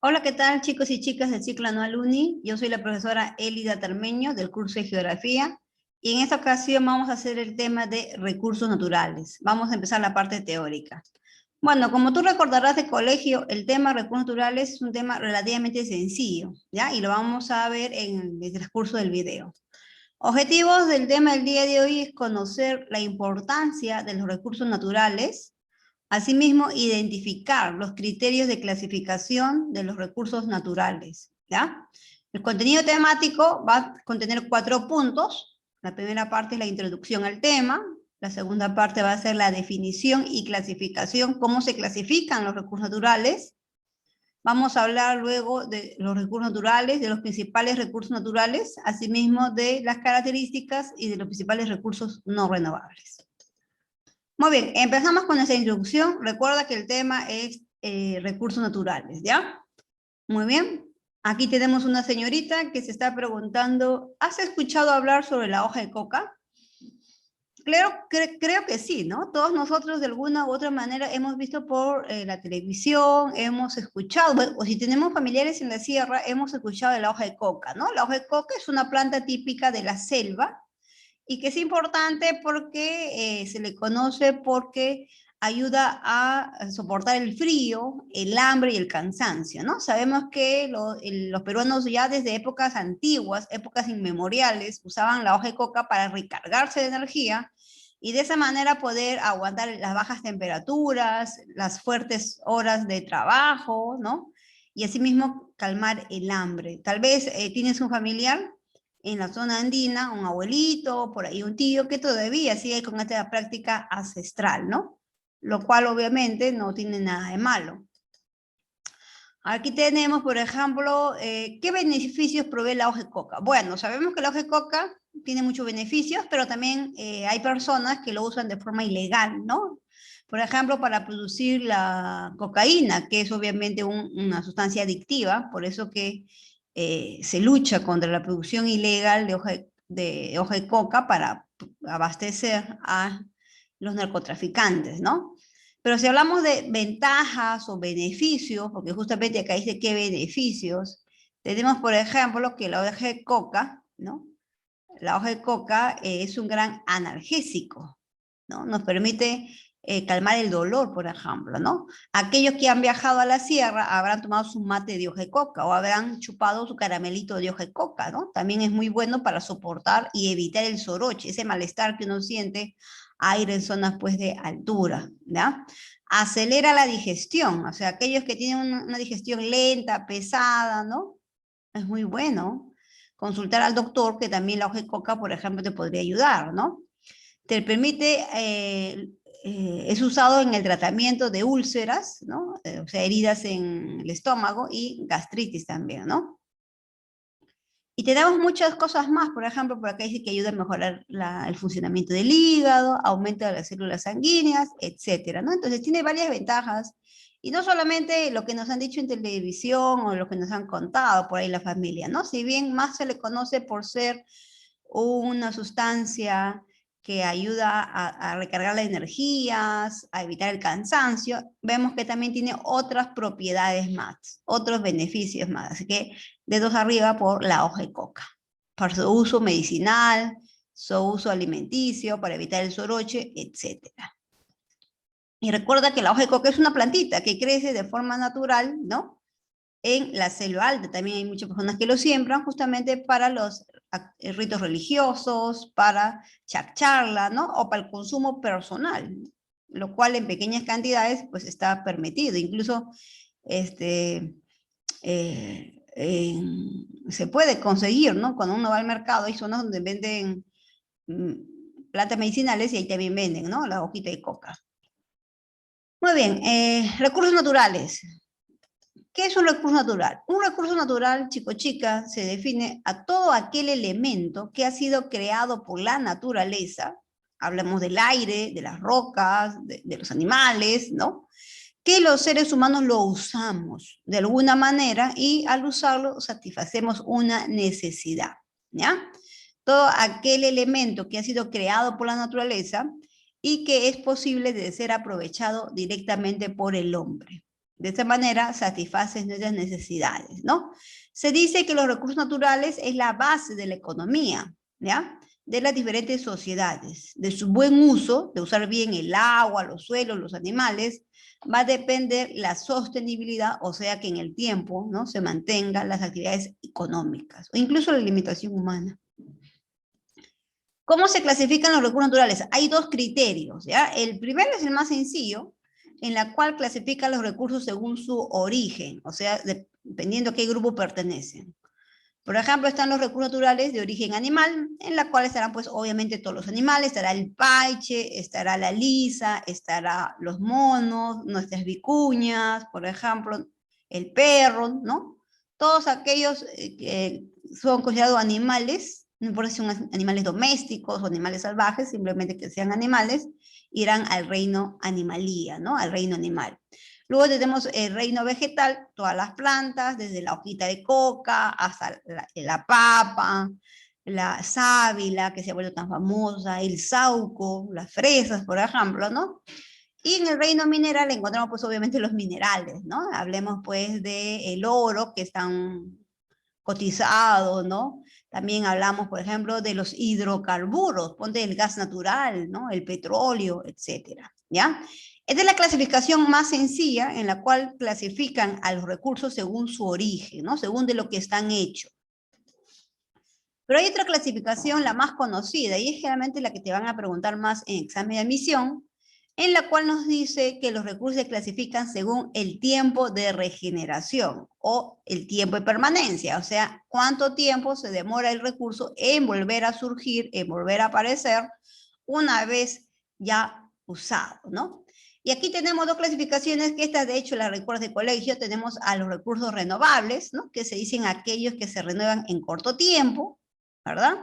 Hola, ¿qué tal chicos y chicas del ciclo anual UNI? Yo soy la profesora Elida Termeño del curso de Geografía y en esta ocasión vamos a hacer el tema de recursos naturales. Vamos a empezar la parte teórica. Bueno, como tú recordarás de colegio, el tema recursos naturales es un tema relativamente sencillo, ¿ya? Y lo vamos a ver en el transcurso del video. Objetivos del tema del día de hoy es conocer la importancia de los recursos naturales. Asimismo, identificar los criterios de clasificación de los recursos naturales, ¿ya? El contenido temático va a contener 4 puntos. La primera parte es la introducción al tema. La segunda parte va a ser la definición y clasificación, cómo se clasifican los recursos naturales. Vamos a hablar luego de los recursos naturales, de los principales recursos naturales, asimismo de las características y de los principales recursos no renovables. Muy bien, empezamos con esta introducción. Recuerda que el tema es recursos naturales, ¿ya? Muy bien. Aquí tenemos una señorita que se está preguntando, ¿has escuchado hablar sobre la hoja de coca? Creo que sí, ¿no? Todos nosotros de alguna u otra manera hemos visto por la televisión, hemos escuchado, bueno, o si tenemos familiares en la sierra, hemos escuchado de la hoja de coca, ¿no? La hoja de coca es una planta típica de la selva, y que es importante porque se le conoce porque ayuda a soportar el frío, el hambre y el cansancio, ¿no? Sabemos que los peruanos ya desde épocas antiguas, épocas inmemoriales, usaban la hoja de coca para recargarse de energía y de esa manera poder aguantar las bajas temperaturas, las fuertes horas de trabajo, ¿no? Y asimismo calmar el hambre. Tal vez tienes un familiar en la zona andina, un abuelito, por ahí un tío, que todavía sigue con esta práctica ancestral, ¿no? Lo cual obviamente no tiene nada de malo. Aquí tenemos, por ejemplo, ¿qué beneficios provee la hoja de coca? Bueno, sabemos que la hoja de coca tiene muchos beneficios, pero también hay personas que lo usan de forma ilegal, ¿no? Por ejemplo, para producir la cocaína, que es obviamente una sustancia adictiva, por eso que se lucha contra la producción ilegal de hoja de coca para abastecer a los narcotraficantes, ¿no? Pero si hablamos de ventajas o beneficios, porque justamente acá dice qué beneficios, tenemos por ejemplo que la hoja de coca, ¿no? La hoja de coca es un gran analgésico, ¿no? Nos permite calmar el dolor, por ejemplo, ¿no? Aquellos que han viajado a la sierra habrán tomado su mate de hoja de coca o habrán chupado su caramelito de hoja de coca, ¿no? También es muy bueno para soportar y evitar el soroche, ese malestar que uno siente aire en zonas pues de altura, ¿ya? Acelera la digestión, o sea, aquellos que tienen una digestión lenta, pesada, ¿no? Es muy bueno consultar al doctor, que también la hoja de coca, por ejemplo, te podría ayudar, ¿no? Te permite, es usado en el tratamiento de úlceras, ¿no? O sea, heridas en el estómago y gastritis también, ¿no? Y tenemos muchas cosas más, por ejemplo, por acá dice que ayuda a mejorar el funcionamiento del hígado, aumenta las células sanguíneas, etcétera, ¿no? Entonces tiene varias ventajas, y no solamente lo que nos han dicho en televisión o lo que nos han contado por ahí la familia, ¿no? Si bien más se le conoce por ser una sustancia que ayuda a recargar las energías, a evitar el cansancio, vemos que también tiene otras propiedades más, otros beneficios más. Así que dedos arriba por la hoja de coca, para su uso medicinal, su uso alimenticio, para evitar el soroche, etc. Y recuerda que la hoja de coca es una plantita que crece de forma natural, ¿no? En la selva alta también hay muchas personas que lo siembran justamente para los ritos religiosos, para chacharla, ¿no? O para el consumo personal, lo cual en pequeñas cantidades pues está permitido. Incluso se puede conseguir, ¿no? Cuando uno va al mercado hay zonas donde venden plantas medicinales y ahí también venden, ¿no? La hojita de coca. Muy bien, recursos naturales. ¿Qué es un recurso natural? Un recurso natural, chico chica, se define a todo aquel elemento que ha sido creado por la naturaleza, hablamos del aire, de las rocas, de los animales, ¿no? Que los seres humanos lo usamos de alguna manera y al usarlo satisfacemos una necesidad, ¿ya? Todo aquel elemento que ha sido creado por la naturaleza y que es posible de ser aprovechado directamente por el hombre, De esta manera satisfaces nuestras necesidades, ¿no? Se dice que los recursos naturales es la base de la economía, ¿ya? De las diferentes sociedades. De su buen uso, de usar bien el agua, los suelos, los animales, va a depender la sostenibilidad, o sea que en el tiempo, ¿no?, se mantengan las actividades económicas, o incluso la alimentación humana. ¿Cómo se clasifican los recursos naturales? Hay dos criterios, ¿ya? El primero es el más sencillo, en la cual clasifica los recursos según su origen, o sea, dependiendo a qué grupo pertenecen. Por ejemplo, están los recursos naturales de origen animal, en la cual estarán, pues, obviamente todos los animales, estará el paiche, estará la lisa, estará los monos, nuestras vicuñas, por ejemplo, el perro, ¿no? Todos aquellos que son considerados animales, no importa si son animales domésticos o animales salvajes, simplemente que sean animales, irán al reino animalía, ¿no? Al reino animal. Luego tenemos el reino vegetal, todas las plantas, desde la hojita de coca hasta la papa, la sábila, que se ha vuelto tan famosa, el sauco, las fresas, por ejemplo, ¿no? Y en el reino mineral encontramos, pues, obviamente los minerales, ¿no? Hablemos, pues, del oro, que están cotizados, ¿no? También hablamos, por ejemplo, de los hidrocarburos, ponte el gas natural, ¿no? El petróleo, etcétera, ¿ya? Esta es la clasificación más sencilla en la cual clasifican a los recursos según su origen, ¿no? Según de lo que están hechos. Pero hay otra clasificación, la más conocida, y es generalmente la que te van a preguntar más en examen de admisión, en la cual nos dice que los recursos se clasifican según el tiempo de regeneración o el tiempo de permanencia, o sea, cuánto tiempo se demora el recurso en volver a surgir, en volver a aparecer, una vez ya usado, ¿no? Y aquí tenemos dos clasificaciones, que estas de hecho las recuerdas de colegio. Tenemos a los recursos renovables, ¿no?, que se dicen aquellos que se renuevan en corto tiempo, ¿verdad?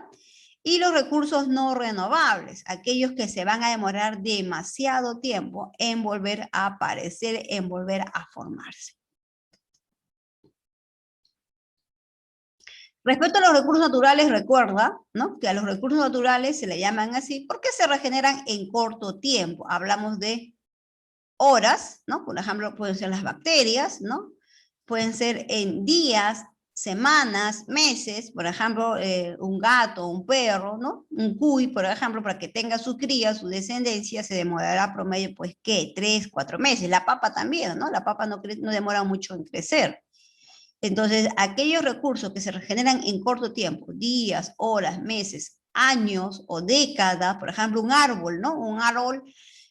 Y los recursos no renovables, aquellos que se van a demorar demasiado tiempo en volver a aparecer, en volver a formarse. Respecto a los recursos naturales, recuerda, ¿no?, que a los recursos naturales se le llaman así porque se regeneran en corto tiempo. Hablamos de horas, ¿no? Por ejemplo, pueden ser las bacterias, ¿no? Pueden ser en días, semanas, meses, por ejemplo, un gato, un perro, ¿no? Un cuy, por ejemplo, para que tenga sus crías, su descendencia, se demorará promedio, pues, ¿qué? 3, 4 meses. La papa también, ¿no? La papa no demora mucho en crecer. Entonces, aquellos recursos que se regeneran en corto tiempo, días, horas, meses, años o décadas, por ejemplo, un árbol, ¿no? Un árbol,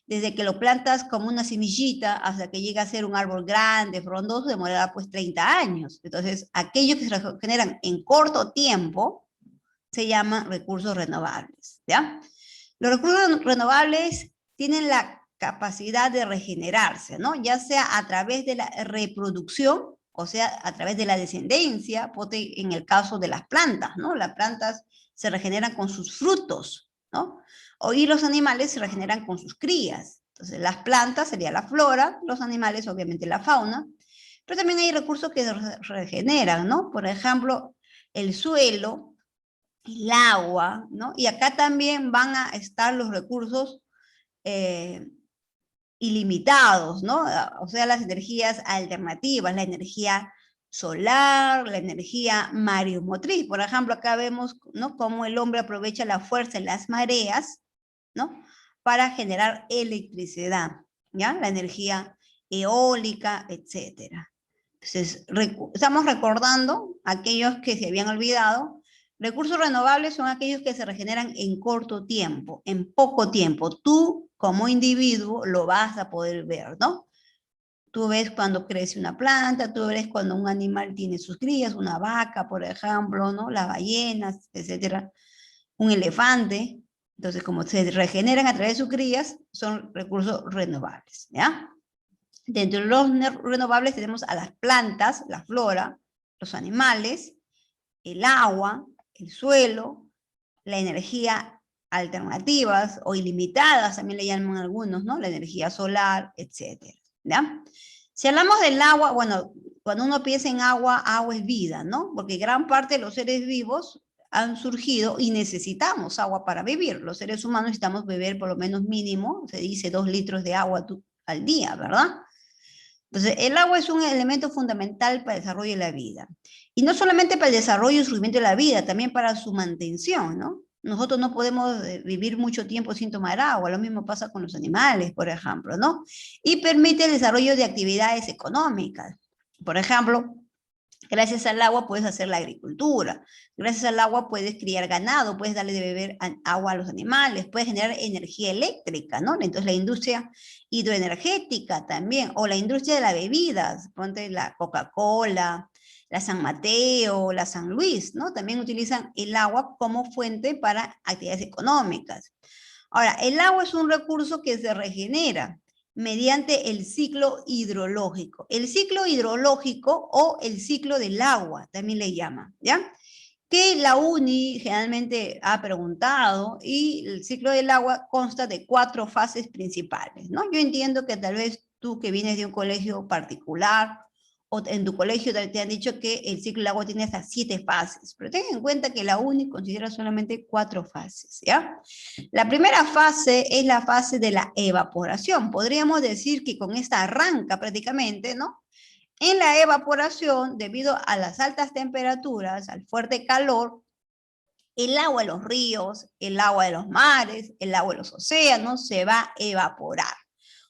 desde que lo plantas como una semillita hasta que llega a ser un árbol grande, frondoso, demorará, pues, 30 años. Entonces, aquellos que se regeneran en corto tiempo se llaman recursos renovables, ¿ya? Los recursos renovables tienen la capacidad de regenerarse, ¿no? Ya sea a través de la reproducción, o sea, a través de la descendencia, en el caso de las plantas, ¿no? Las plantas se regeneran con sus frutos, ¿no? Y los animales se regeneran con sus crías. Entonces, las plantas sería la flora, los animales, obviamente, la fauna. Pero también hay recursos que se regeneran, ¿no? Por ejemplo, el suelo, el agua, ¿no? Y acá también van a estar los recursos ilimitados, ¿no? O sea, las energías alternativas, la energía solar, la energía mareomotriz. Por ejemplo, acá vemos, ¿no?, cómo el hombre aprovecha la fuerza en las mareas, ¿no?, para generar electricidad, ¿ya? La energía eólica, etcétera. Entonces, estamos recordando aquellos que se habían olvidado. Recursos renovables son aquellos que se regeneran en corto tiempo, en poco tiempo. Tú, como individuo, lo vas a poder ver, ¿no? Tú ves cuando crece una planta, tú ves cuando un animal tiene sus crías, una vaca, por ejemplo, ¿no? Las ballenas, etcétera. Un elefante. Entonces, como se regeneran a través de sus crías, son recursos renovables, ¿ya? Dentro de los renovables tenemos a las plantas, la flora, los animales, el agua, el suelo, la energía alternativas o ilimitadas, también le llaman algunos, ¿no? La energía solar, etcétera, ¿ya? Si hablamos del agua, bueno, cuando uno piensa en agua, agua es vida, ¿no? Porque gran parte de los seres vivos han surgido y necesitamos agua para vivir. Los seres humanos necesitamos beber por lo menos mínimo, se dice 2 litros de agua al día, ¿verdad? Entonces, el agua es un elemento fundamental para el desarrollo de la vida. Y no solamente para el desarrollo y surgimiento de la vida, también para su mantención, ¿no? Nosotros no podemos vivir mucho tiempo sin tomar agua, lo mismo pasa con los animales, por ejemplo, ¿no? Y permite el desarrollo de actividades económicas. Por ejemplo, gracias al agua puedes hacer la agricultura, gracias al agua puedes criar ganado, puedes darle de beber agua a los animales, puedes generar energía eléctrica, ¿no? Entonces la industria hidroenergética también, o la industria de las bebidas, ponte la Coca-Cola, la San Mateo, la San Luis, ¿no? También utilizan el agua como fuente para actividades económicas. Ahora, el agua es un recurso que se regenera mediante el ciclo hidrológico. El ciclo hidrológico o el ciclo del agua, también le llama, ¿ya? Que la UNI generalmente ha preguntado, y el ciclo del agua consta de 4 fases principales, ¿no? Yo entiendo que tal vez tú que vienes de un colegio particular, o en tu colegio te han dicho que el ciclo del agua tiene hasta 7 fases, pero ten en cuenta que la UNI considera solamente 4 fases, ¿ya? La primera fase es la fase de la evaporación. Podríamos decir que con esta arranca prácticamente, ¿no? En la evaporación, debido a las altas temperaturas, al fuerte calor, el agua de los ríos, el agua de los mares, el agua de los océanos se va a evaporar.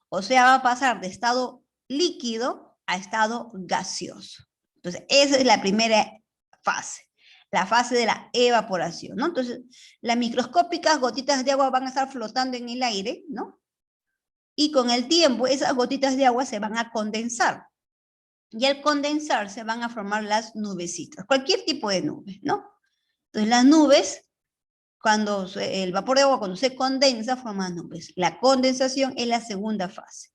O sea, va a pasar de estado líquido a estado gaseoso. Entonces, esa es la primera fase, la fase de la evaporación, ¿no? Entonces, las microscópicas gotitas de agua van a estar flotando en el aire, ¿no? Y con el tiempo, esas gotitas de agua se van a condensar. Y al condensarse van a formar las nubecitas, cualquier tipo de nube, ¿no? Entonces, las nubes, el vapor de agua cuando se condensa, forma nubes. La condensación es la segunda fase.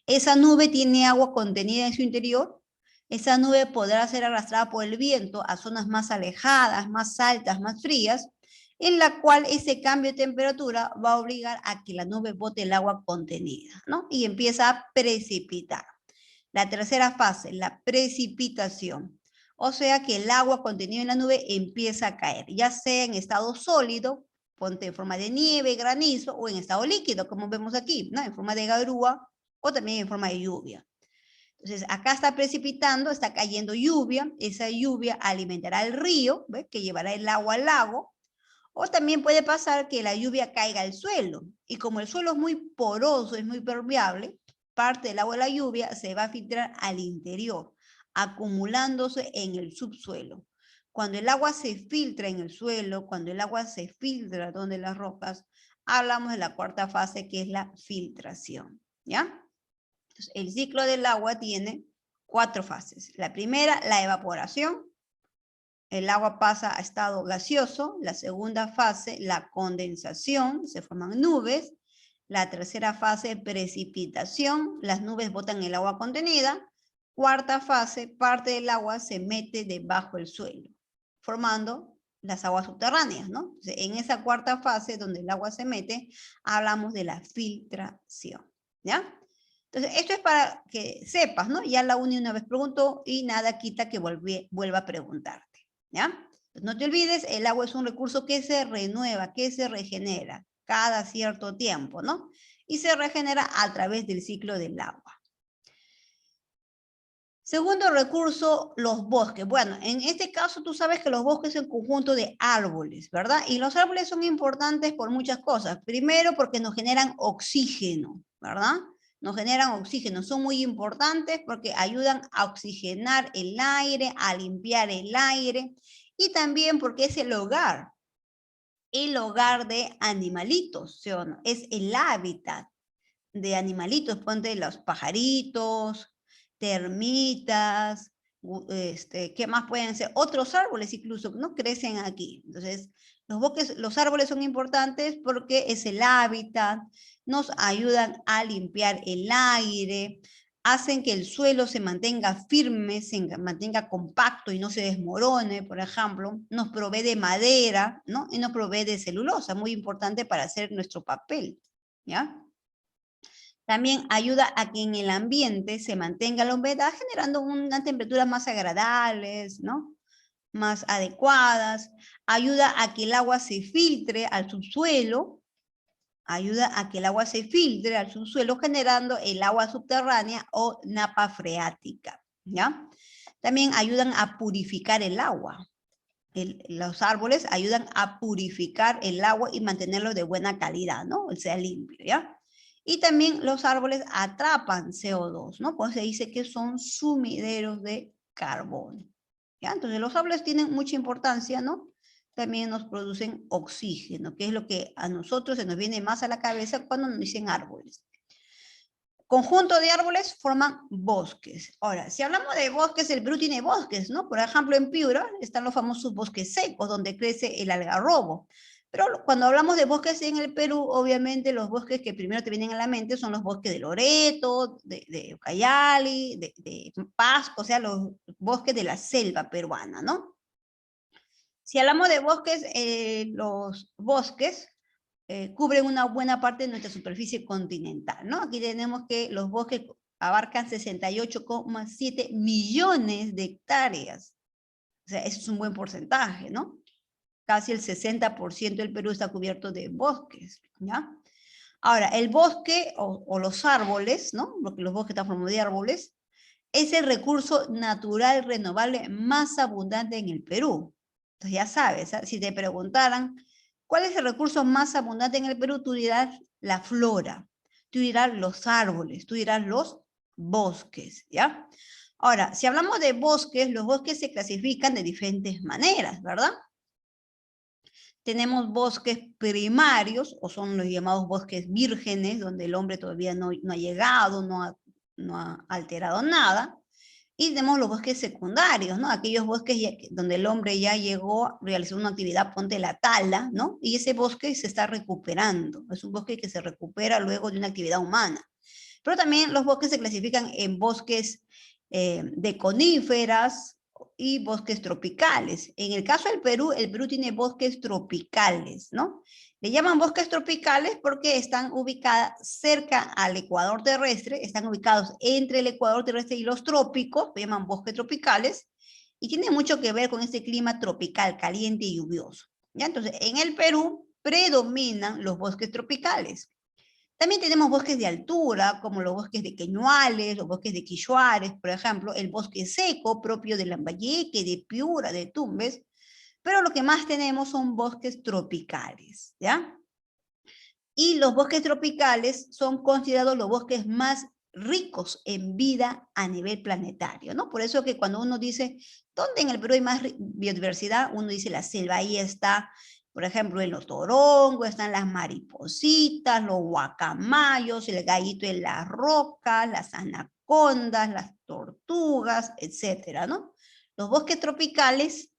Esa nube tiene agua contenida en su interior. Esa nube podrá ser arrastrada por el viento a zonas más alejadas, más altas, más frías, en la cual ese cambio de temperatura va a obligar a que la nube bote el agua contenida, ¿no? Y empieza a precipitar. La tercera fase, la precipitación. O sea que el agua contenida en la nube empieza a caer, ya sea en estado sólido, ponte en forma de nieve, granizo, o en estado líquido, como vemos aquí, ¿no? En forma de garúa, o también en forma de lluvia. Entonces, acá está precipitando, está cayendo lluvia, esa lluvia alimentará el río, ¿ves? Que llevará el agua al lago, o también puede pasar que la lluvia caiga al suelo, y como el suelo es muy poroso, es muy permeable, parte del agua de la lluvia se va a filtrar al interior, acumulándose en el subsuelo. Cuando el agua se filtra en el suelo, cuando el agua se filtra donde las rocas, hablamos de la cuarta fase, que es la filtración, ¿ya? Entonces, el ciclo del agua tiene 4 fases. La primera, la evaporación. El agua pasa a estado gaseoso. La segunda fase, la condensación. Se forman nubes. La tercera fase, precipitación. Las nubes botan el agua contenida. Cuarta fase, parte del agua se mete debajo del suelo, formando las aguas subterráneas, ¿no? Entonces, en esa cuarta fase, donde el agua se mete, hablamos de la filtración, ¿ya? Entonces, esto es para que sepas, ¿no? Ya la UNI una vez preguntó y nada quita que vuelva a preguntarte, ¿ya? Entonces, no te olvides, el agua es un recurso que se renueva, que se regenera cada cierto tiempo, ¿no? Y se regenera a través del ciclo del agua. Segundo recurso, los bosques. Bueno, en este caso tú sabes que los bosques son un conjunto de árboles, ¿verdad? Y los árboles son importantes por muchas cosas. Primero, porque nos generan oxígeno, ¿verdad? Nos generan oxígeno. Son muy importantes porque ayudan a oxigenar el aire, a limpiar el aire. Y también porque es el hogar de animalitos, ¿sí o no? Es el hábitat de animalitos, ponte los pajaritos, termitas, ¿qué más pueden ser? Otros árboles incluso, ¿no? Crecen aquí. Entonces, los bosques, los árboles son importantes porque es el hábitat, nos ayudan a limpiar el aire, hacen que el suelo se mantenga firme, se mantenga compacto y no se desmorone, por ejemplo, nos provee de madera, ¿no? Y nos provee de celulosa, muy importante para hacer nuestro papel, ¿ya? También ayuda a que en el ambiente se mantenga la humedad, generando unas temperaturas más agradables, ¿no? Más adecuadas. Ayuda a que el agua se filtre al subsuelo, Ayuda a que el agua se filtre al subsuelo generando el agua subterránea o napa freática, ¿ya? También ayudan a purificar el agua. Los árboles ayudan a purificar el agua y mantenerlo de buena calidad, ¿no? O sea, limpio, ¿ya? Y también los árboles atrapan CO2, ¿no? Pues se dice que son sumideros de carbono, ¿ya? Entonces los árboles tienen mucha importancia, ¿no? También nos producen oxígeno, que es lo que a nosotros se nos viene más a la cabeza cuando nos dicen árboles. Conjunto de árboles forman bosques. Ahora, si hablamos de bosques, el Perú tiene bosques, ¿no? Por ejemplo, en Piura están los famosos bosques secos, donde crece el algarrobo. Pero cuando hablamos de bosques en el Perú, obviamente los bosques que primero te vienen a la mente son los bosques de Loreto, de Ucayali, de Pasco, o sea, los bosques de la selva peruana, ¿no? Si hablamos de bosques, los bosques cubren una buena parte de nuestra superficie continental, ¿no? Aquí tenemos que los bosques abarcan 68,7 millones de hectáreas. O sea, eso es un buen porcentaje, ¿no? Casi el 60% del Perú está cubierto de bosques, ¿ya? Ahora, el bosque o los árboles, ¿no? Porque los bosques están formados de árboles, es el recurso natural renovable más abundante en el Perú. Entonces ya sabes, ¿eh? Si te preguntaran, ¿cuál es el recurso más abundante en el Perú? Tú dirás la flora, tú dirás los árboles, tú dirás los bosques, ¿ya? Ahora, si hablamos de bosques, los bosques se clasifican de diferentes maneras, ¿verdad? Tenemos bosques primarios, o son los llamados bosques vírgenes, donde el hombre todavía no ha llegado, no ha alterado nada. Y tenemos los bosques secundarios, ¿no? Aquellos bosques donde el hombre ya llegó, realizó una actividad, ponte la tala, ¿no? Y ese bosque se está recuperando. Es un bosque que se recupera luego de una actividad humana. Pero también los bosques se clasifican en bosques de coníferas y bosques tropicales. En el caso del Perú, el Perú tiene bosques tropicales, ¿no? Le llaman bosques tropicales porque están ubicados cerca al ecuador terrestre, están ubicados entre el ecuador terrestre y los trópicos, se llaman bosques tropicales, y tiene mucho que ver con este clima tropical, caliente y lluvioso. ¿Ya? Entonces, en el Perú predominan los bosques tropicales. También tenemos bosques de altura, como los bosques de Queñuales, los bosques de Quilluares, por ejemplo, el bosque seco propio de Lambayeque, de Piura, de Tumbes, pero lo que más tenemos son bosques tropicales, ¿ya? Y los bosques tropicales son considerados los bosques más ricos en vida a nivel planetario, ¿no? Por eso que cuando uno dice, ¿dónde en el Perú hay más biodiversidad? Uno dice la selva, ahí está, por ejemplo, en los torongos, están las maripositas, los guacamayos, el gallito de las rocas, las anacondas, las tortugas, etcétera, ¿no? Los bosques tropicales,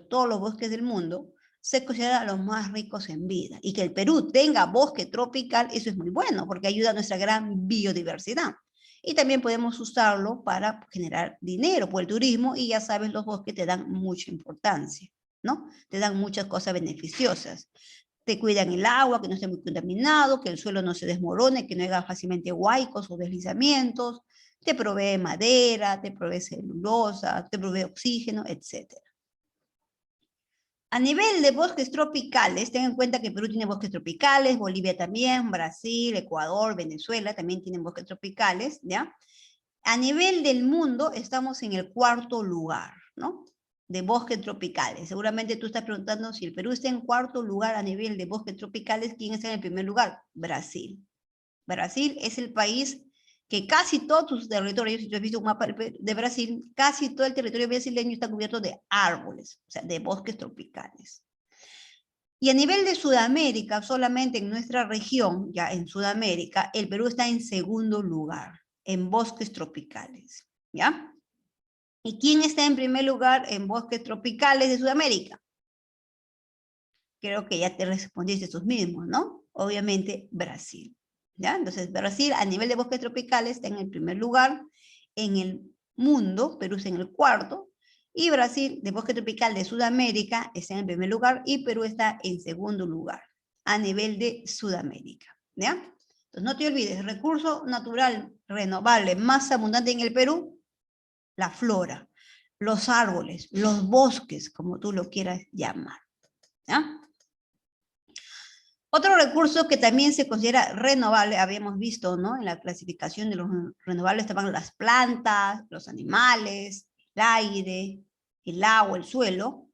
todos los bosques del mundo, se consideran los más ricos en vida. Y que el Perú tenga bosque tropical, eso es muy bueno, porque ayuda a nuestra gran biodiversidad. Y también podemos usarlo para generar dinero por el turismo, y ya sabes, los bosques te dan mucha importancia, ¿no? Te dan muchas cosas beneficiosas. Te cuidan el agua, que no esté muy contaminado, que el suelo no se desmorone, que no haga fácilmente huaicos o deslizamientos, te provee madera, te provee celulosa, te provee oxígeno, etc. A nivel de bosques tropicales, ten en cuenta que Perú tiene bosques tropicales, Bolivia también, Brasil, Ecuador, Venezuela también tienen bosques tropicales, ¿ya? A nivel del mundo estamos en el 4º lugar, ¿no? De bosques tropicales. Seguramente tú estás preguntando si el Perú está en 4º lugar a nivel de bosques tropicales, ¿quién está en el primer lugar? Brasil. Brasil es el país que casi todos sus territorios, si tú has visto un mapa de Brasil, casi todo el territorio brasileño está cubierto de árboles, o sea, de bosques tropicales. Y a nivel de Sudamérica, solamente en nuestra región, ya en Sudamérica, el Perú está en 2º lugar, en bosques tropicales, ¿ya? ¿Y quién está en primer lugar en bosques tropicales de Sudamérica? Creo que ya te respondiste tus mismos, ¿no? Obviamente Brasil. ¿Ya? Entonces, Brasil a nivel de bosques tropicales está en el primer lugar en el mundo, Perú está en el 4º, y Brasil de bosque tropical de Sudamérica está en el primer lugar y Perú está en 2º lugar a nivel de Sudamérica. ¿Ya? Entonces, no te olvides, recurso natural renovable más abundante en el Perú, la flora, los árboles, los bosques, como tú lo quieras llamar. ¿Ya? Otro recurso que también se considera renovable, habíamos visto, ¿no? En la clasificación de los renovables estaban las plantas, los animales, el aire, el agua, el suelo.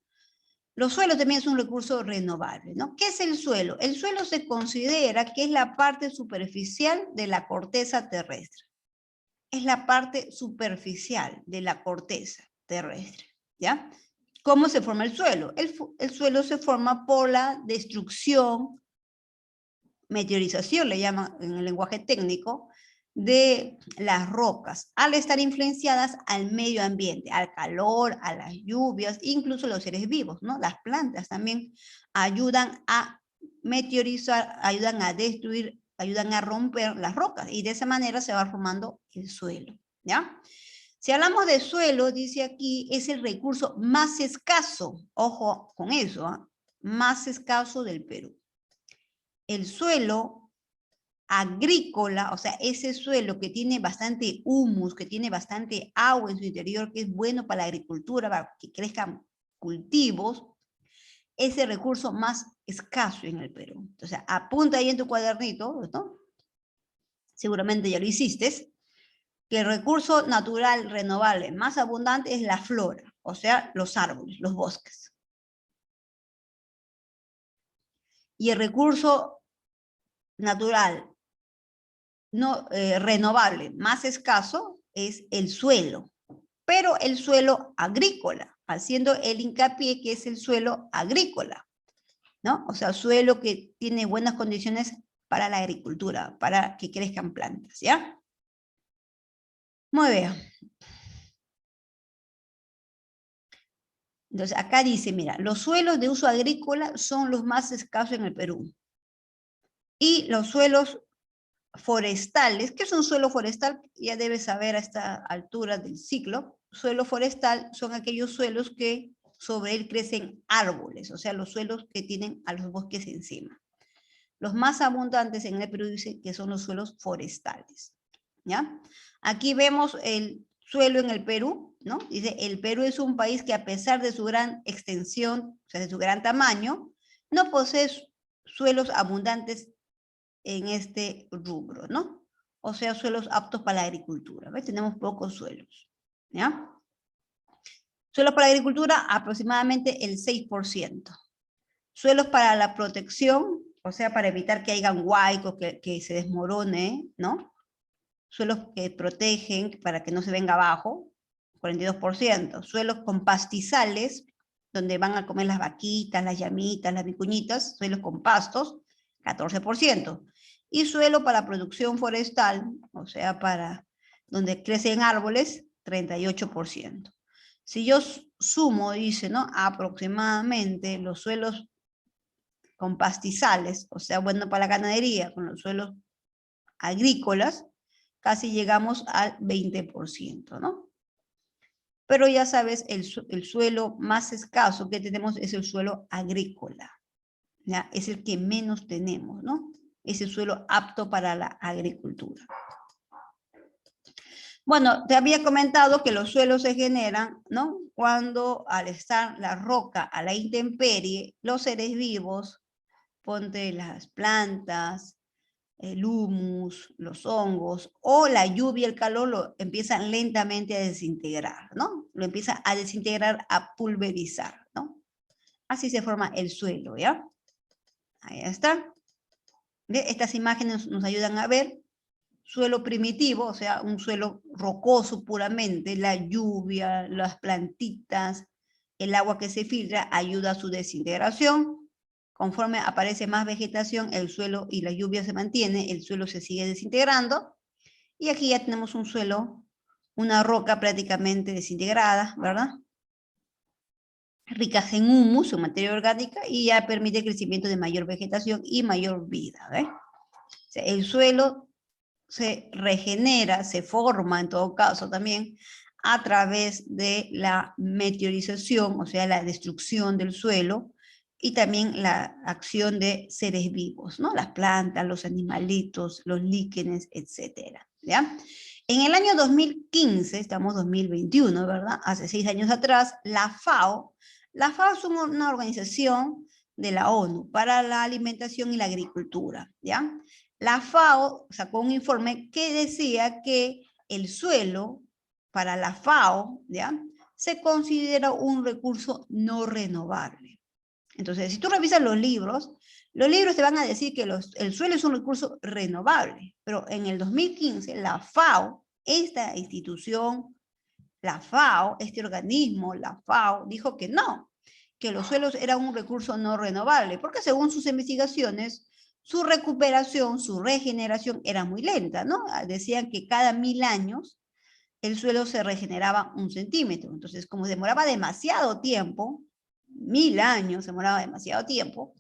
Los suelos también es un recurso renovable, ¿no? ¿Qué es el suelo? El suelo se considera que es la parte superficial de la corteza terrestre. Es la parte superficial de la corteza terrestre, ¿ya? ¿Cómo se forma el suelo? El suelo se forma por la destrucción, meteorización, le llaman en el lenguaje técnico, de las rocas, al estar influenciadas al medio ambiente, al calor, a las lluvias, incluso los seres vivos, ¿no? Las plantas también ayudan a meteorizar, ayudan a destruir, ayudan a romper las rocas, y de esa manera se va formando el suelo, ¿ya? Si hablamos de suelo, dice aquí, es el recurso más escaso, ojo con eso, ¿eh? Más escaso del Perú. El suelo agrícola, o sea, ese suelo que tiene bastante humus, que tiene bastante agua en su interior, que es bueno para la agricultura, para que crezcan cultivos, es el recurso más escaso en el Perú. Entonces, apunta ahí en tu cuadernito, ¿no? Seguramente ya lo hiciste, que el recurso natural renovable más abundante es la flora, o sea, los árboles, los bosques. Y el recurso natural no, renovable más escaso es el suelo, pero el suelo agrícola, haciendo el hincapié que es el suelo agrícola, ¿no? O sea, suelo que tiene buenas condiciones para la agricultura, para que crezcan plantas, ¿ya? Muy bien. Entonces, acá dice, mira, los suelos de uso agrícola son los más escasos en el Perú. Y los suelos forestales, ¿qué es un suelo forestal? Ya debes saber a esta altura del ciclo. Suelo forestal son aquellos suelos que sobre él crecen árboles, o sea, los suelos que tienen a los bosques encima. Los más abundantes en el Perú dice que son los suelos forestales, ¿ya? Aquí vemos el suelo en el Perú, ¿no? Dice, el Perú es un país que a pesar de su gran extensión, o sea, de su gran tamaño, no posee suelos abundantes en este rubro, ¿no? O sea, suelos aptos para la agricultura. ¿Ves? Tenemos pocos suelos, ¿ya? Suelos para la agricultura, aproximadamente el 6%. Suelos para la protección, o sea, para evitar que haya huaicos, que se desmorone, ¿no? Suelos que protegen para que no se venga abajo, 42%. Suelos con pastizales, donde van a comer las vaquitas, las llamitas, las vicuñitas, suelos con pastos, 14%. Y suelo para producción forestal, o sea, para donde crecen árboles, 38%. Si yo sumo, dice, ¿no? Aproximadamente los suelos con pastizales, o sea, bueno para la ganadería, con los suelos agrícolas, casi llegamos al 20%, ¿no? Pero ya sabes, el suelo más escaso que tenemos es el suelo agrícola, ¿ya? Es el que menos tenemos, ¿no? Es el suelo apto para la agricultura. Bueno, te había comentado que los suelos se generan, ¿no? Cuando al estar la roca a la intemperie, los seres vivos, ponte las plantas, el humus, los hongos, o la lluvia y el calor lo empiezan lentamente a desintegrar, ¿no? Lo empieza a desintegrar, a pulverizar, ¿no? Así se forma el suelo, ¿ya? Ahí está. ¿Ve? Estas imágenes nos ayudan a ver suelo primitivo, o sea, un suelo rocoso puramente, la lluvia, las plantitas, el agua que se filtra ayuda a su desintegración. Conforme aparece más vegetación, el suelo y la lluvia se mantiene, el suelo se sigue desintegrando, y aquí ya tenemos un suelo, una roca prácticamente desintegrada, ¿verdad? Ricas en humus, en materia orgánica, y ya permite el crecimiento de mayor vegetación y mayor vida, ¿ves? O sea, el suelo se regenera, se forma en todo caso también, a través de la meteorización, o sea, la destrucción del suelo, y también la acción de seres vivos, ¿no? Las plantas, los animalitos, los líquenes, etcétera, ¿ya? En el año 2015, estamos 2021, ¿verdad? Hace 6 años atrás, la FAO es una organización de la ONU para la alimentación y la agricultura, ¿ya? La FAO sacó un informe que decía que el suelo, para la FAO, ¿ya?, se considera un recurso no renovable. Entonces, si tú revisas los libros te van a decir que el suelo es un recurso renovable, pero en el 2015 la FAO, esta institución, la FAO, este organismo, la FAO, dijo que no, que los suelos eran un recurso no renovable, porque según sus investigaciones, su recuperación, su regeneración era muy lenta, ¿no? Decían que cada 1000 años el suelo se regeneraba 1 centímetro. Entonces, como demoraba demasiado tiempo, 1000 años demoraba demasiado tiempo,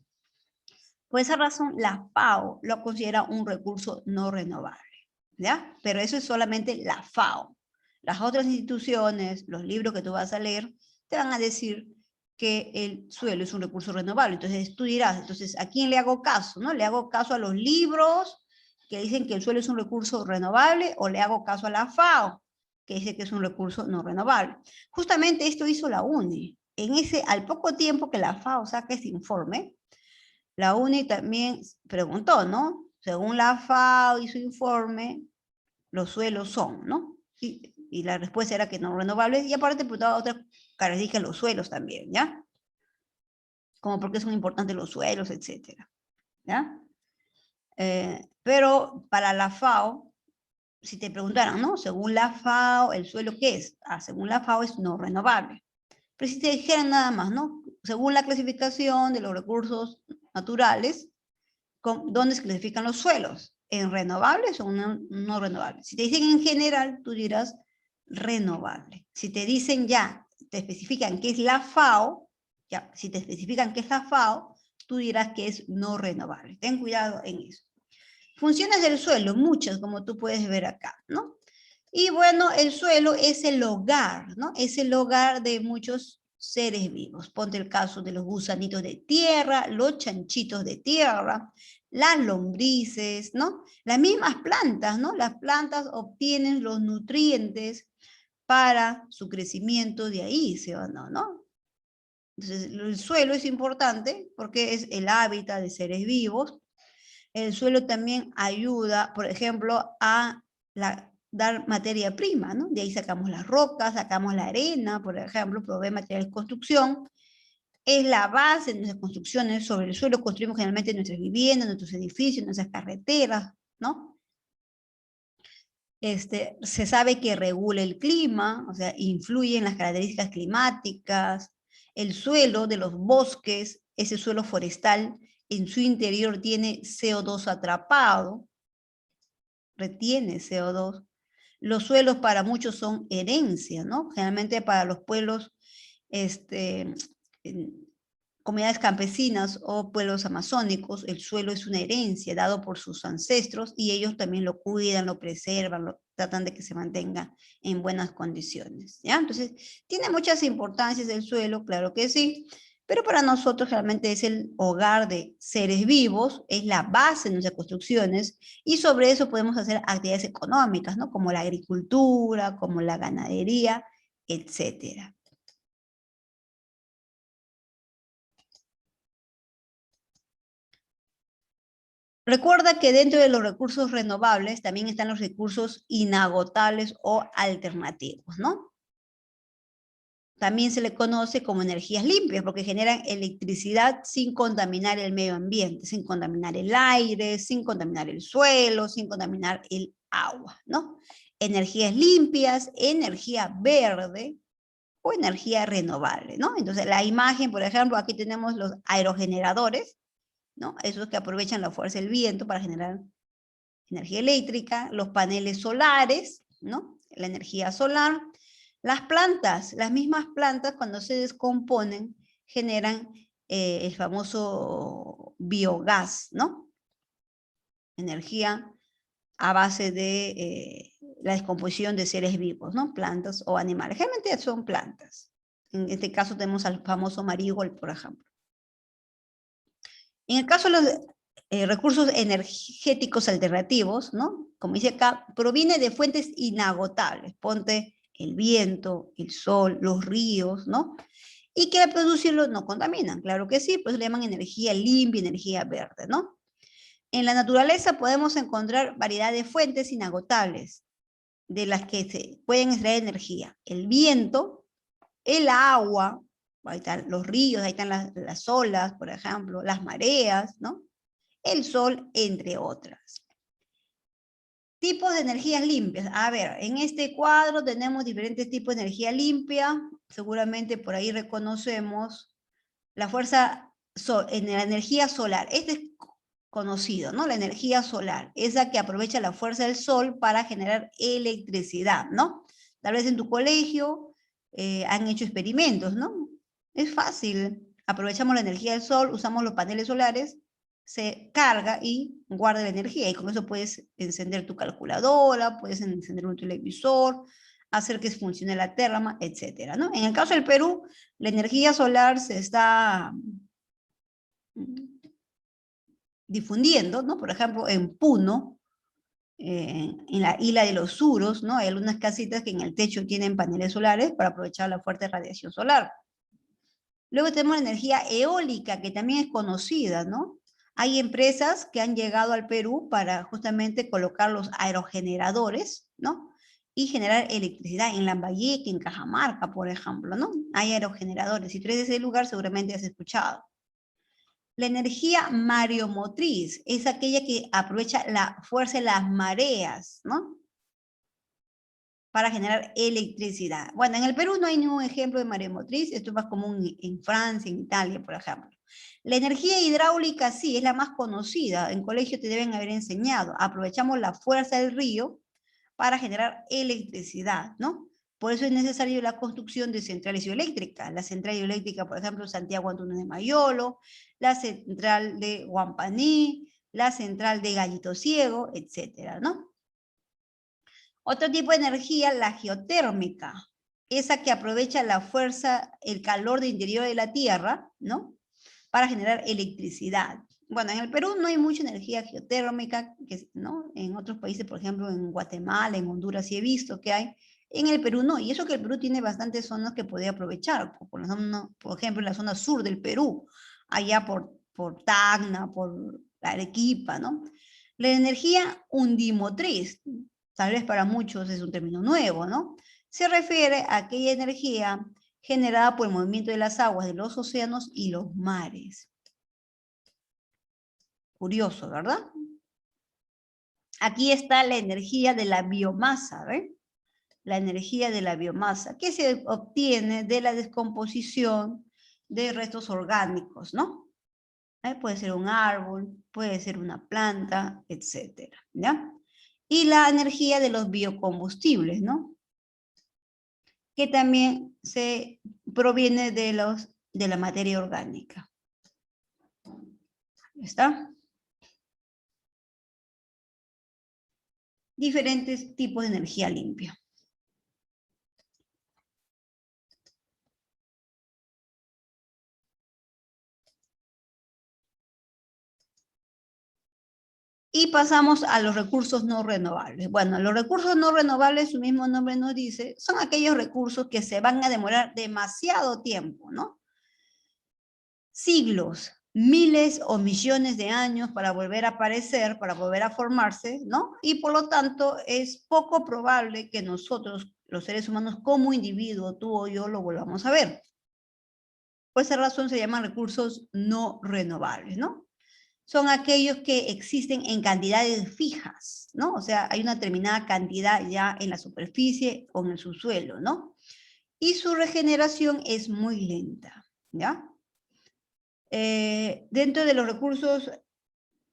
por esa razón la FAO lo considera un recurso no renovable, ¿ya? Pero eso es solamente la FAO. Las otras instituciones, los libros que tú vas a leer, te van a decir que el suelo es un recurso renovable. Entonces tú dirás, entonces, ¿a quién le hago caso? ¿No? ¿Le hago caso a los libros que dicen que el suelo es un recurso renovable o le hago caso a la FAO que dice que es un recurso no renovable? Justamente esto hizo la UNE. Al poco tiempo que la FAO saca este informe, la UNE también preguntó, ¿no? Según la FAO y su informe, los suelos son, ¿no? Y la respuesta era que no renovables, y aparte preguntaba otras características de los suelos también, ¿ya? Como por qué son importantes los suelos, etcétera, ¿ya? Pero para la FAO, si te preguntaran, ¿no? Según la FAO, ¿el suelo qué es? Según la FAO es no renovable. Pero si te dijeran nada más, ¿no? Según la clasificación de los recursos naturales, ¿dónde se clasifican los suelos? ¿En renovables o no renovables? Si te dicen en general, tú dirás renovable. Si te dicen ya, te especifican qué es la FAO, ya, si te especifican qué es la FAO, tú dirás que es no renovable. Ten cuidado en eso. Funciones del suelo, muchas, como tú puedes ver acá, ¿no? Y bueno, el suelo es el hogar, ¿no? Es el hogar de muchos seres vivos. Ponte el caso de los gusanitos de tierra, los chanchitos de tierra, las lombrices, ¿no? Las mismas plantas, ¿no? Las plantas obtienen los nutrientes para su crecimiento de ahí, ¿sí o no? ¿No? Entonces, el suelo es importante porque es el hábitat de seres vivos. El suelo también ayuda, por ejemplo, a dar materia prima, ¿no? De ahí sacamos las rocas, sacamos la arena, por ejemplo, provee material de construcción. Es la base de nuestras construcciones. Sobre el suelo construimos generalmente nuestras viviendas, nuestros edificios, nuestras carreteras, ¿no? Se sabe que regula el clima, o sea, influye en las características climáticas. El suelo de los bosques, ese suelo forestal, en su interior tiene CO2 atrapado, retiene CO2. Los suelos para muchos son herencia, ¿no? Generalmente para los pueblos, comunidades campesinas o pueblos amazónicos, el suelo es una herencia dado por sus ancestros y ellos también lo cuidan, lo preservan, tratan de que se mantenga en buenas condiciones, ¿ya? Entonces, tiene muchas importancias el suelo, claro que sí, pero para nosotros realmente es el hogar de seres vivos, es la base de nuestras construcciones, y sobre eso podemos hacer actividades económicas, ¿no? Como la agricultura, como la ganadería, etcétera. Recuerda que dentro de los recursos renovables también están los recursos inagotables o alternativos, ¿no? También se le conoce como energías limpias porque generan electricidad sin contaminar el medio ambiente, sin contaminar el aire, sin contaminar el suelo, sin contaminar el agua, ¿no? Energías limpias, energía verde o energía renovable, ¿no? Entonces la imagen, por ejemplo, aquí tenemos los aerogeneradores, ¿no? Esos que aprovechan la fuerza del viento para generar energía eléctrica, los paneles solares, ¿no? La energía solar, las plantas, las mismas plantas cuando se descomponen generan el famoso biogás, ¿no? Energía a base de la descomposición de seres vivos, ¿no? Plantas o animales. Generalmente son plantas. En este caso tenemos al famoso marigold, por ejemplo. En el caso de los recursos energéticos alternativos, ¿no? Como dice acá, proviene de fuentes inagotables. Ponte el viento, el sol, los ríos, ¿no? y que al producirlo no contaminan. Claro que sí, pues le llaman energía limpia, energía verde, ¿no? En la naturaleza podemos encontrar variedad de fuentes inagotables de las que se pueden extraer energía. El viento, el agua, ahí están los ríos, ahí están las olas, por ejemplo, las mareas, ¿no? El sol, entre otras. Tipos de energías limpias. A ver, en este cuadro tenemos diferentes tipos de energía limpia. Seguramente por ahí reconocemos la fuerza, en la energía solar. Este es conocido, ¿no? La energía solar, esa que aprovecha la fuerza del sol para generar electricidad, ¿no? Tal vez en tu colegio han hecho experimentos, ¿no? Es fácil. Aprovechamos la energía del sol, usamos los paneles solares, se carga y guarda la energía. Y con eso puedes encender tu calculadora, puedes encender un televisor, hacer que funcione la terma, etcétera, ¿no? En el caso del Perú, la energía solar se está difundiendo, ¿no? Por ejemplo, en Puno, en la isla de los Suros, ¿no? Hay algunas casitas que en el techo tienen paneles solares para aprovechar la fuerte radiación solar. Luego tenemos la energía eólica, que también es conocida, ¿no? Hay empresas que han llegado al Perú para justamente colocar los aerogeneradores, ¿no? Y generar electricidad en Lambayeque, en Cajamarca, por ejemplo, ¿no? Hay aerogeneradores. Si tú eres de ese lugar, seguramente has escuchado. La energía mareomotriz es aquella que aprovecha la fuerza de las mareas, ¿no? Para generar electricidad. Bueno, en el Perú no hay ningún ejemplo de mareomotriz, esto es más común en Francia, en Italia, por ejemplo. La energía hidráulica sí, es la más conocida, en colegio te deben haber enseñado. Aprovechamos la fuerza del río para generar electricidad, ¿no? Por eso es necesario la construcción de centrales hidroeléctricas. La central hidroeléctrica, por ejemplo, Santiago Antunes de Mayolo, la central de Huampaní, la central de Gallito Ciego, etcétera, ¿no? Otro tipo de energía, la geotérmica, esa que aprovecha la fuerza, el calor del interior de la Tierra, ¿no? Para generar electricidad. Bueno, en el Perú no hay mucha energía geotérmica, ¿no? En otros países, por ejemplo, en Guatemala, en Honduras, sí he visto que hay. En el Perú no, y eso que el Perú tiene bastantes zonas que puede aprovechar, por ejemplo, en la zona sur del Perú, allá por Tacna, por Arequipa, ¿no? La energía undimotriz, tal vez para muchos es un término nuevo, ¿no? Se refiere a aquella energía generada por el movimiento de las aguas de los océanos y los mares. Curioso, ¿verdad? Aquí está la energía de la biomasa, ¿ven? La energía de la biomasa, que se obtiene de la descomposición de restos orgánicos, ¿no? Puede ser un árbol, puede ser una planta, etcétera, ¿ya? Y la energía de los biocombustibles, ¿no? Que también se proviene de la materia orgánica. ¿Está? Diferentes tipos de energía limpia. Y pasamos a los recursos no renovables. Bueno, los recursos no renovables, su mismo nombre nos dice, son aquellos recursos que se van a demorar demasiado tiempo, ¿no? Siglos, miles o millones de años para volver a aparecer, para volver a formarse, ¿no? Y por lo tanto es poco probable que nosotros, los seres humanos como individuo, tú o yo, lo volvamos a ver. Por esa razón se llaman recursos no renovables, ¿no? Son aquellos que existen en cantidades fijas, ¿no? O sea, hay una determinada cantidad ya en la superficie o en el subsuelo, ¿no? Y su regeneración es muy lenta, ¿ya? Dentro de los recursos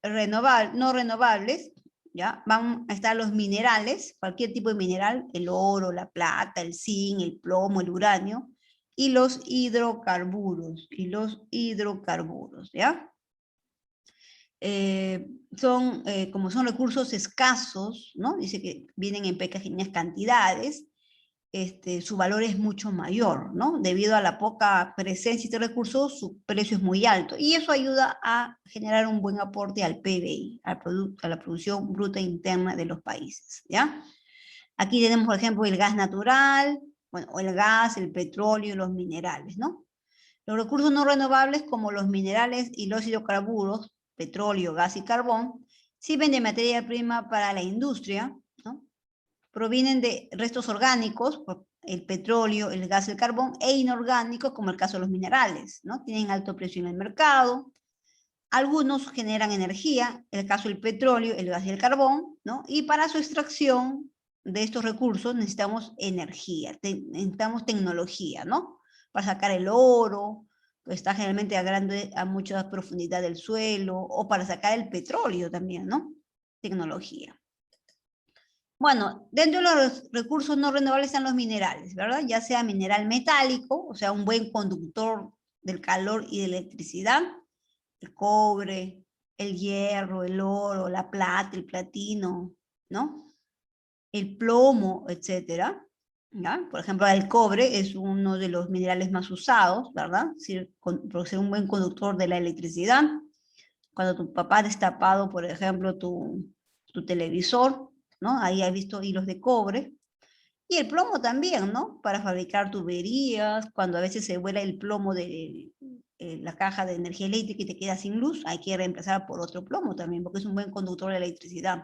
no renovables, ¿ya? Van a estar los minerales, cualquier tipo de mineral, el oro, la plata, el zinc, el plomo, el uranio, y los hidrocarburos, ¿ya? Como son recursos escasos, ¿no? Dice que vienen en pequeñas cantidades, su valor es mucho mayor, ¿no? Debido a la poca presencia de este recurso, su precio es muy alto. Y eso ayuda a generar un buen aporte al PBI, a la producción bruta interna de los países, ¿ya? Aquí tenemos, por ejemplo, el gas natural, bueno, o el gas, el petróleo y los minerales, ¿no? Los recursos no renovables como los minerales y los hidrocarburos, petróleo, gas y carbón, sirven de materia prima para la industria, ¿no? Provienen de restos orgánicos, el petróleo, el gas y el carbón, e inorgánicos, como el caso de los minerales, ¿no? Tienen alto precio en el mercado. Algunos generan energía, el caso del petróleo, el gas y el carbón, ¿no? Y para su extracción de estos recursos necesitamos energía, necesitamos tecnología, ¿no? Para sacar el oro, que está generalmente a mucha profundidad del suelo, o para sacar el petróleo también, ¿no? Tecnología. Bueno, dentro de los recursos no renovables están los minerales, ¿verdad? Ya sea mineral metálico, o sea, un buen conductor del calor y de electricidad, el cobre, el hierro, el oro, la plata, el platino, ¿no? El plomo, etcétera, ¿ya? Por ejemplo, el cobre es uno de los minerales más usados, ¿verdad? Por ser un buen conductor de la electricidad. Cuando tu papá ha destapado, por ejemplo, tu televisor, ¿no? Ahí has visto hilos de cobre. Y el plomo también, ¿no? Para fabricar tuberías, cuando a veces se vuela el plomo de la caja de energía eléctrica y te queda sin luz, hay que reemplazar por otro plomo también, porque es un buen conductor de electricidad.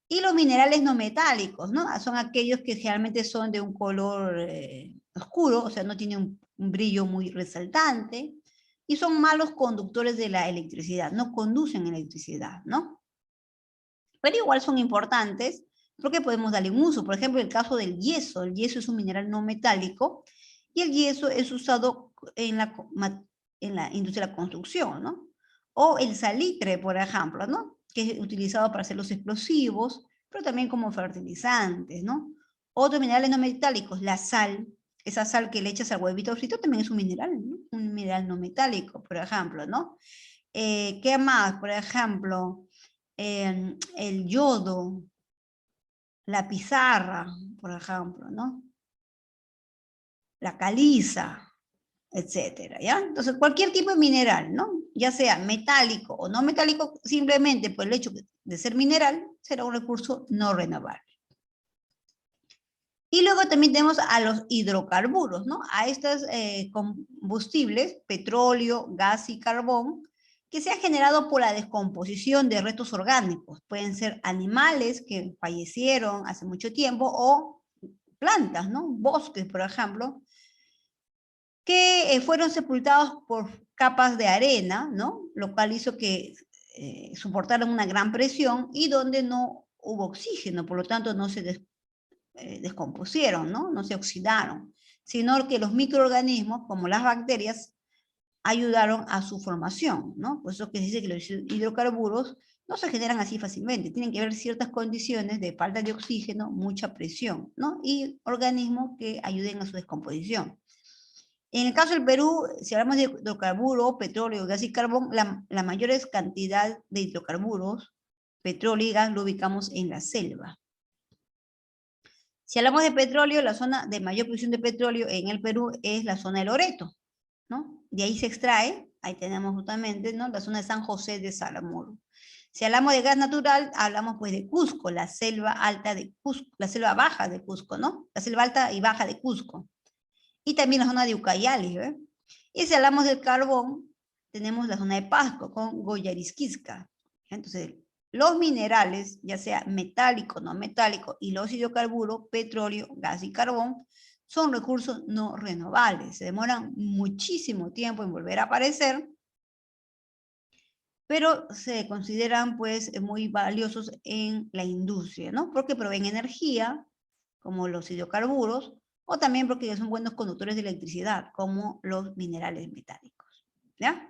Y los minerales no metálicos, ¿no? Son aquellos que generalmente son de un color oscuro, o sea, no tienen un brillo muy resaltante, y son malos conductores de la electricidad, no conducen electricidad, ¿no? Pero igual son importantes porque podemos darle un uso. Por ejemplo, el caso del yeso. El yeso es un mineral no metálico y el yeso es usado en la industria de la construcción, ¿no? O el salitre, por ejemplo, ¿no? Que es utilizado para hacer los explosivos, pero también como fertilizantes, ¿no? Otros minerales no metálicos, la sal, esa sal que le echas al huevito frito también es un mineral, ¿no? Un mineral no metálico, por ejemplo, ¿no? ¿Qué más? Por ejemplo, el yodo, la pizarra, por ejemplo, ¿no? La caliza, etcétera, ¿ya? Entonces, cualquier tipo de mineral, ¿no? Ya sea metálico o no metálico, simplemente por el hecho de ser mineral, será un recurso no renovable. Y luego también tenemos a los hidrocarburos, ¿no? A estos combustibles, petróleo, gas y carbón, que se han generado por la descomposición de restos orgánicos. Pueden ser animales que fallecieron hace mucho tiempo o plantas, ¿no? Bosques, por ejemplo, que fueron sepultados por capas de arena, ¿no? Lo cual hizo que soportaran una gran presión y donde no hubo oxígeno, por lo tanto no se descompusieron, ¿no? No se oxidaron, sino que los microorganismos, como las bacterias, ayudaron a su formación, ¿no? Por eso que se dice que los hidrocarburos no se generan así fácilmente, tienen que haber ciertas condiciones de falta de oxígeno, mucha presión, ¿no? Y organismos que ayuden a su descomposición. En el caso del Perú, si hablamos de hidrocarburos, petróleo, gas y carbón, la mayor cantidad de hidrocarburos, petróleo y gas lo ubicamos en la selva. Si hablamos de petróleo, la zona de mayor producción de petróleo en el Perú es la zona de Loreto, ¿no? De ahí se extrae, ahí tenemos justamente, ¿no? La zona de San José de Salamuro. Si hablamos de gas natural, hablamos pues de Cusco, la selva alta de Cusco, la selva baja de Cusco, ¿no? La selva alta y baja de Cusco. Y también la zona de Ucayali, ¿eh? Y si hablamos del carbón, tenemos la zona de Pasco con Goyarisquisca. Entonces, los minerales, ya sea metálico, no metálico, y los hidrocarburos, petróleo, gas y carbón, son recursos no renovables. Se demoran muchísimo tiempo en volver a aparecer, pero se consideran pues muy valiosos en la industria, ¿no? Porque proveen energía, como los hidrocarburos, o también porque son buenos conductores de electricidad, como los minerales metálicos, ¿ya?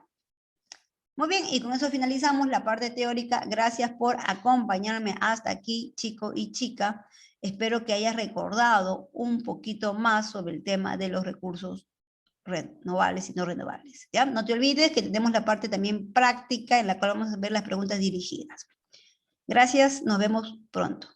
Muy bien, y con eso finalizamos la parte teórica. Gracias por acompañarme hasta aquí, chico y chica. Espero que hayas recordado un poquito más sobre el tema de los recursos renovables y no renovables, ¿ya? No te olvides que tenemos la parte también práctica en la cual vamos a ver las preguntas dirigidas. Gracias, nos vemos pronto.